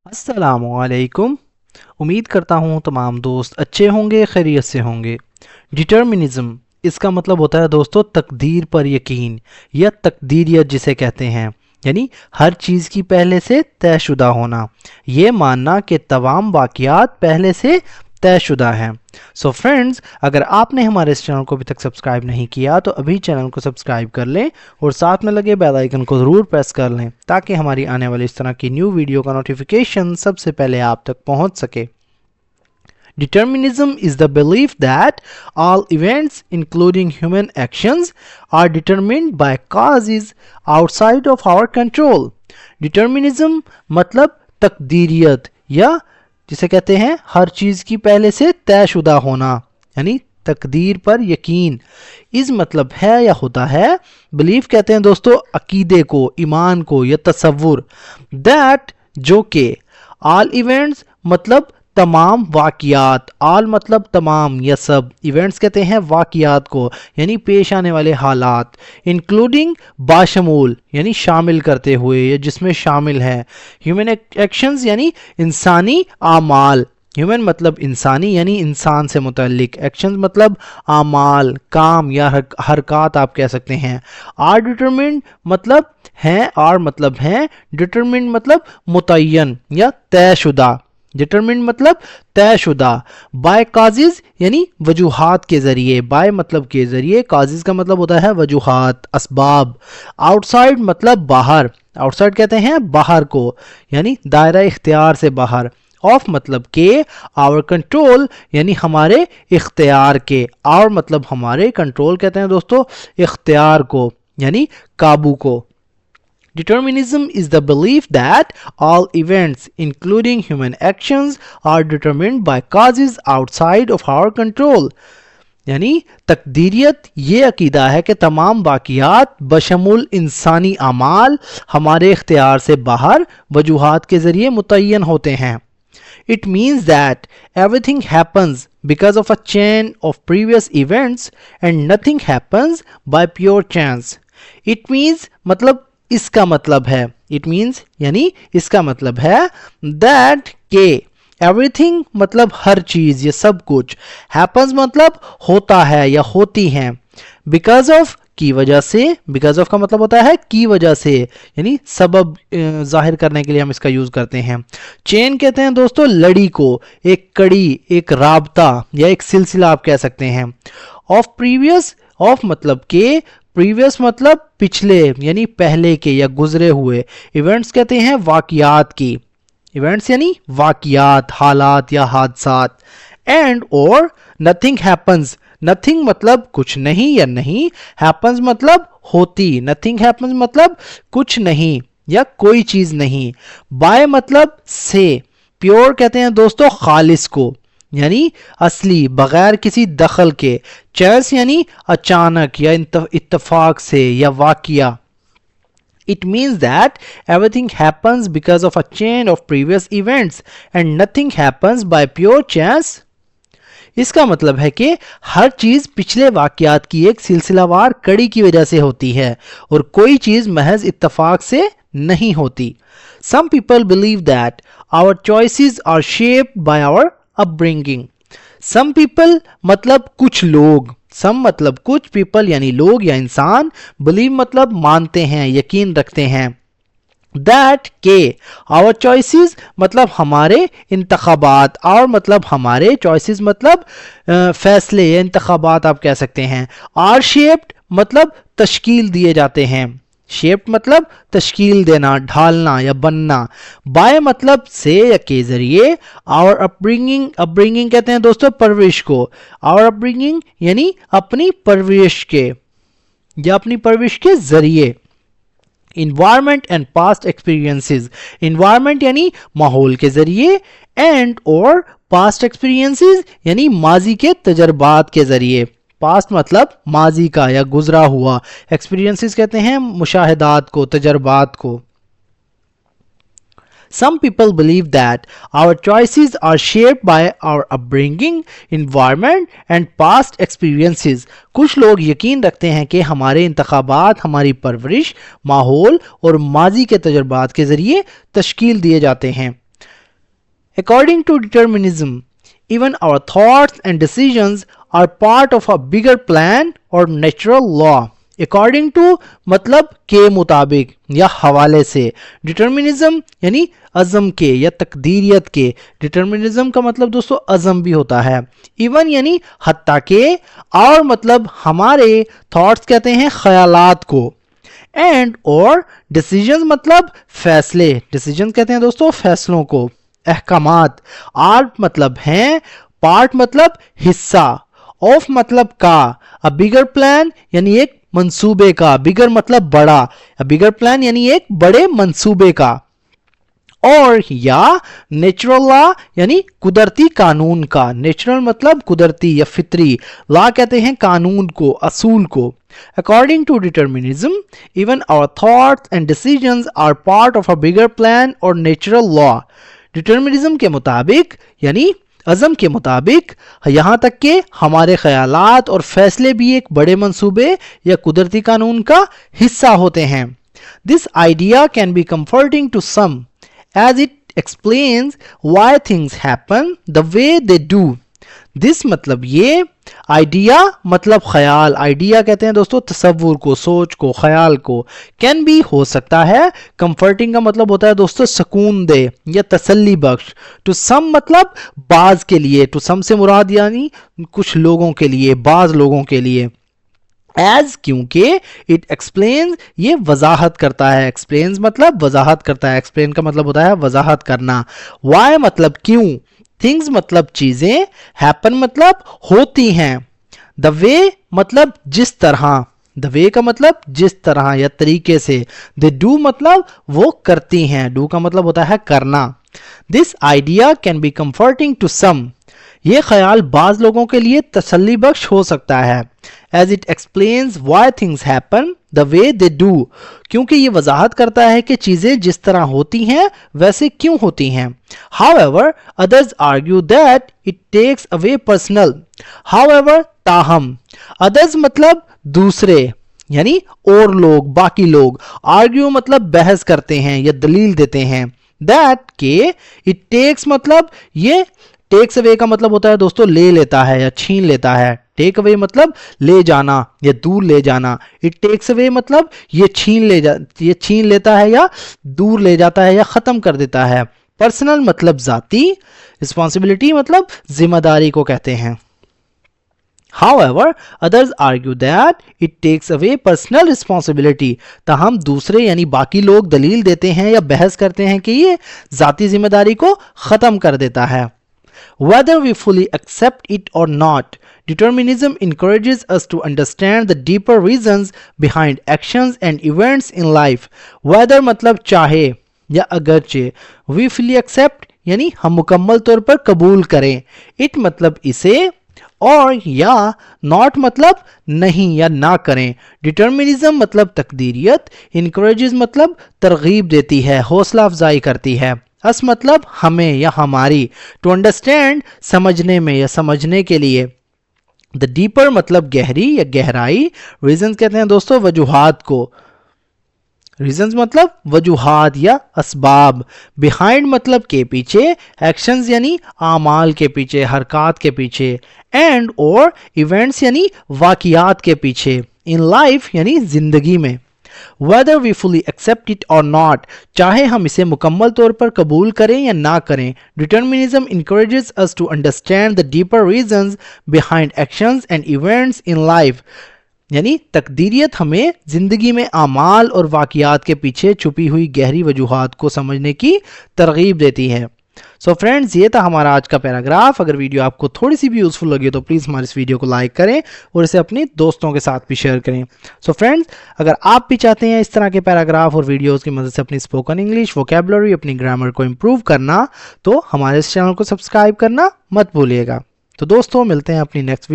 अस्सलामु अलैकुम। उम्मीद करता हूँ तमाम दोस्त अच्छे होंगे, खैरियत से होंगे। डिटर्मिनिज्म इसका मतलब होता है दोस्तों तकदीर पर यकीन या तकदीरियत जिसे कहते हैं, यानी हर चीज़ की पहले से तयशुदा होना, ये मानना कि तमाम वाक़यात पहले से तयशुदा हैं। सो फ्रेंड्स, अगर आपने हमारे इस चैनल को अभी तक सब्सक्राइब नहीं किया तो अभी चैनल को सब्सक्राइब कर लें और साथ में लगे बेल आइकन को ज़रूर प्रेस कर लें ताकि हमारी आने वाली इस तरह की न्यू वीडियो का नोटिफिकेशन सबसे पहले आप तक पहुंच सके। Determinism is the belief that all events, including human actions, are determined by causes outside of our control. Determinism मतलब तकदीरियत या जिसे कहते हैं हर चीज़ की पहले से तयशुदा होना, यानी तकदीर पर यकीन। इस मतलब है या होता है, बिलीफ कहते हैं दोस्तों अकीदे को, ईमान को या तसव्वुर। दैट जो कि ऑल इवेंट्स मतलब तमाम वाक़यात, आल मतलब तमाम या सब, इवेंट्स कहते हैं वाक़यात को यानी पेश आने वाले हालात, इंक्लूडिंग बाशमूल यानी शामिल करते हुए या जिसमें शामिल है, ह्यूमन एक्शंस यानी इंसानी आमाल, ह्यूमन मतलब इंसानी यानी इंसान से मुतल्लिक, एक्शंस मतलब आमाल, काम या हरकत आप कह सकते हैं। आर डिटरमिन्ड मतलब हैं, आर मतलब हैं, डिटरमिन्ड मतलब मुतय्यन या तयशुदा, डिटरमिन्ड मतलब तयशुदा। बाय काजिज यानी वजूहात के ज़रिए, बाय मतलब के ज़रिए, काजिज का मतलब होता है वजूहात, असबाब। आउटसाइड मतलब बाहर, आउटसाइड कहते हैं बाहर को यानी दायरा इख्तियार से बाहर। ऑफ मतलब के, आवर कंट्रोल यानी हमारे इख्तियार के, आवर मतलब हमारे, कंट्रोल कहते हैं दोस्तों इख्तियार को यानी काबू को। Determinism is the belief that all events, including human actions, are determined by causes outside of our control. यानी तकदीरियत ये अकीदा है कि तमाम वाक़यात बशमुल इंसानी अमाल हमारे इख्तियार से बाहर वजूहात के ज़रिए मुतय्यन होते हैं। It means that everything happens because of a chain of previous events and nothing happens by pure chance. It means मतलब इसका मतलब है, इट मीन्स यानी इसका मतलब है, दैट के एवरीथिंग मतलब हर चीज़ या सब कुछ, हैपन्स मतलब होता है या होती हैं, बिकॉज ऑफ की वजह से, बिकॉज ऑफ का मतलब होता है की वजह से, यानी सबब जाहिर करने के लिए हम इसका यूज़ करते हैं। चेन कहते हैं दोस्तों लड़ी को, एक कड़ी, एक राबता या एक सिलसिला आप कह सकते हैं। ऑफ प्रीवियस, ऑफ मतलब के, प्रीवियस मतलब पिछले यानी पहले के या गुजरे हुए, इवेंट्स कहते हैं वाक़यात की, इवेंट्स यानी वाक़यात, हालात या हादसात। एंड और नथिंग हैपन्स, नथिंग मतलब कुछ नहीं या नहीं, हैपन्स मतलब होती, नथिंग हैपन्स मतलब कुछ नहीं या कोई चीज़ नहीं। बाय मतलब से, प्योर कहते हैं दोस्तों खालिस को यानी असली, बगैर किसी दखल के। चांस यानी अचानक या इत्तफाक से या वाक़या। It means that everything happens because of a chain of previous events and nothing happens by pure chance. इसका मतलब है कि हर चीज़ पिछले वाक़यात की एक सिलसिलावार कड़ी की वजह से होती है और कोई चीज़ महज इत्तफाक से नहीं होती। Some people believe that our choices are shaped by our upbringing. Some people मतलब कुछ लोग, some मतलब कुछ, people यानी लोग या इंसान, believe मतलब मानते हैं, यकीन रखते हैं। That के our choices मतलब हमारे इंतखाबात, our मतलब हमारे, choices मतलब फैसले या इंतखाबात आप कह सकते हैं। are shaped मतलब तश्कील दिए जाते हैं, शेप मतलब तश्कील देना, ढालना या बनना। बाय मतलब से या के ज़रिए। आवर अपब्रिंगिंग, अपब्रिंगिंग कहते हैं दोस्तों परवरिश को, आवर अपब्रिंगिंग यानी अपनी परवरिश के या अपनी परवरिश के ज़रिए। Environment and past experiences, environment यानी माहौल के ज़रिए, एंड और पास्ट एक्सपीरियंसेस यानी माजी के तजर्बात के ज़रिए। पास्ट मतलब माजी का या गुजरा हुआ, एक्सपीरियंसेस कहते हैं मुशाहिदात को, तजर्बात को। Some people believe that our choices are shaped by our upbringing, environment and past experiences. कुछ लोग यकीन रखते हैं कि हमारे इंतखाबात हमारी परवरिश, माहौल और माजी के तजर्बात के ज़रिए तश्कील दिए जाते हैं। According to determinism, even our thoughts and decisions are part of a bigger plan or natural law. According to मतलब के मुताबिक या हवाले से, डिटर्मिनिज्म यानी अज़म के या तकदीरियत के, डिटर्मिनिज्म का मतलब दोस्तों अज़म भी होता है, इवन यानी हत्ता के, और मतलब हमारे थॉट्स कहते हैं ख्यालात को, एंड और डिसीजंस मतलब फैसले, डिसीजंस कहते हैं दोस्तों फैसलों को, अहकामात, आर मतलब हैं, पार्ट मतलब हिस्सा, ऑफ मतलब का, अ बिगर प्लान यानी एक मंसूबे का, बिगर मतलब बड़ा, अ बिगर प्लान यानी एक बड़े मंसूबे का, और या नेचुरल लॉ यानी कुदरती कानून का, नेचुरल मतलब कुदरती या फितरी, लॉ कहते हैं कानून को, असूल को. According to determinism, even our thoughts and decisions are part of a bigger plan or natural law. Determinism के मुताबिक यानी अज़म के मुताबिक यहाँ तक कि हमारे ख्यालात और फैसले भी एक बड़े मंसूबे या कुदरती कानून का हिस्सा होते हैं. This idea can be comforting to some as it explains why things happen the way they do. This मतलब ये, आइडिया मतलब ख्याल, आइडिया कहते हैं दोस्तों तसव्वुर को, सोच को, ख्याल को, कैन भी हो सकता है, कंफर्टिंग का मतलब होता है दोस्तों सुकून दे या तसल्ली बख्श, टू सम मतलब बाज के लिए, टू सम से मुराद यानी कुछ लोगों के लिए, बाज लोगों के लिए, एज क्योंकि इट एक्सप्लेन्स ये वजाहत करता है, एक्सप्लेन्स मतलब वजाहत करता है, एक्सप्लेन का मतलब होता है वजाहत करना, वाई मतलब क्यों, थिंग्स मतलब चीजें, हैपन मतलब होती हैं, द वे मतलब जिस तरह, द वे का मतलब जिस तरह या तरीके से, दे डू मतलब वो करती हैं, डू का मतलब होता है करना. This idea can be comforting to some, ये ख्याल बाज लोगों के लिए तसल्ली बख्श हो सकता है, as it explains why things happen the way they do, क्योंकि ये वजाहत करता है कि चीजें जिस तरह होती हैं वैसे क्यों होती हैं. However, others argue that it takes away personal. However, ताहम, others मतलब दूसरे यानी और लोग, बाकी लोग, argue मतलब बहस करते हैं या दलील देते हैं, that के it takes मतलब ये टेक्स अवे का मतलब होता है दोस्तों ले लेता है या छीन लेता है, टेक अवे मतलब ले जाना या दूर ले जाना, इट टेक्स अवे मतलब ये छीन लेता है या दूर ले जाता है या खत्म कर देता है. पर्सनल मतलब जाती, रिस्पॉन्सिबिलिटी मतलब जिम्मेदारी को कहते हैं. However, others argue that it takes away personal responsibility. ताहम दूसरे यानी बाकी लोग दलील देते हैं या बहस करते हैं कि ये जाती जिम्मेदारी को खत्म कर देता है. Whether we fully accept it or not, determinism encourages us to understand the deeper reasons behind actions and events in life. Whether मतलब चाहे या अगरचे, we fully accept यानी हम मुकम्मल तौर पर कबूल करें, it मतलब इसे, और या not मतलब नहीं या ना करें. डिटर्मिनिज्म मतलब तकदीरियत, encourages मतलब तरगीब देती है, हौसला अफजाई करती है, अस मतलब हमें या हमारी, टू अंडरस्टैंड समझने में या समझने के लिए, द डीपर मतलब गहरी या गहराई, रीजंस कहते हैं दोस्तों वजूहात को, रीजंस मतलब वजूहात या असबाब, बिहाइंड मतलब के पीछे, एक्शंस यानी आमाल के पीछे, हरकत के पीछे, एंड और इवेंट्स यानी वाकियात के पीछे, इन लाइफ यानी जिंदगी में. Whether we fully accept it or not, चाहे हम इसे मुकम्मल तौर पर कबूल करें या ना करें, determinism encourages us to understand the deeper reasons behind actions and events in life. यानी तकदीरियत हमें जिंदगी में आमाल और वाकियात के पीछे छुपी हुई गहरी वजूहात को समझने की तरगीब देती है. सो फ्रेंड्स, ये था हमारा आज का पैराग्राफ. अगर वीडियो आपको थोड़ी सी भी यूज़फुल लगी तो प्लीज़ हमारे इस वीडियो को लाइक करें और इसे अपने दोस्तों के साथ भी शेयर करें. सो फ्रेंड्स, अगर आप भी चाहते हैं इस तरह के पैराग्राफ और वीडियोस की मदद से अपनी स्पोकन इंग्लिश वोकैबुलरी, अपनी ग्रामर को इम्प्रूव करना, तो हमारे इस चैनल को सब्सक्राइब करना मत भूलिएगा. तो दोस्तों, मिलते हैं अपनी नेक्स्ट वीडियो.